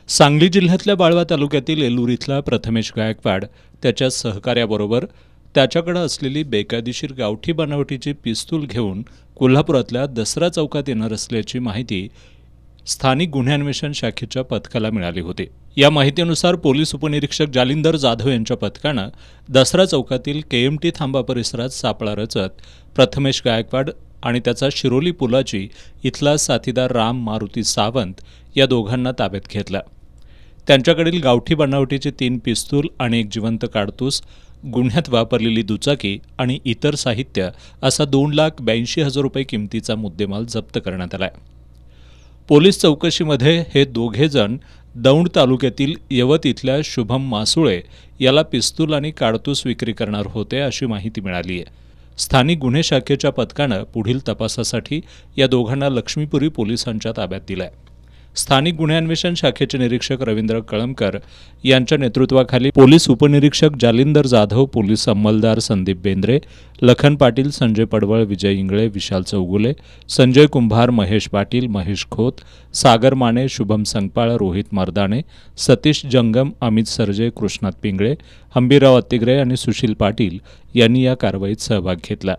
सांगली जिल्ह्यातल्या वाळवा तालुक्यातील एलूर इथला प्रथमेश गायकवाड त्याच्या सहकाऱ्याबरोबर त्याच्याकडे असलेली बेकायदेशीर गावठी बनावटीची पिस्तूल घेऊन कोल्हापुरातल्या दसरा चौकात येणार असल्याची माहिती स्थानिक गुन्हे अन्वेषण शाखेच्या पथकाला मिळाली होती। या माहितीनुसार पोलीस उपनिरीक्षक जालिंदर जाधव यांच्या पथकानं दसरा चौकातील केएमटी थांबा परिसरात सापळा रचत प्रथमेश गायकवाड आणि त्याचा शिरोली पुलाची इथला साथीदार राम मारुती सावंत या दोघांना ताब्यात घेतला। त्यांच्याकडील गावठी बनावटीचे 3 पिस्तूल आणि एक जिवंत काडतूस, गुन्ह्यात वापरलेली दुचाकी आणि इतर साहित्य असा 2,82,000 रुपये किमतीचा मुद्देमाल जप्त करण्यात आला। पोलीस चौकशीमध्ये हे दोघे जण दौंड तालुक्यातील यवत इथल्या शुभम मासुळे याला पिस्तूल आणि काडतूस विक्री करणार होते अशी माहिती मिळाली आहे। स्थानिक गुन्हे शाखेच्या पथकानं पुढील तपासासाठी या दोघांना लक्ष्मीपुरी पोलिसांच्या ताब्यात दिलं आहे। स्थानिक गुन्हे अन्वेषण शाखेचे निरीक्षक रवींद्र कळमकर यांच्या नेतृत्वाखाली पोलीस उपनिरीक्षक जालिंदर जाधव, पोलीस अंमलदार संदीप बेंद्रे, लखन पाटील, संजय पडवळ, विजय इंगळे, विशाल चौगुले, संजय कुंभार, महेश पाटील, महेश खोत, सागर माने, शुभम संगपाळ, रोहित मर्दाणे, सतीश जंगम, अमित सरजे, कृष्णात पिंगळे, हंबीरराव अत्तिग्रे आणि सुशील पाटील यांनी या कारवाईत सहभाग घेतला।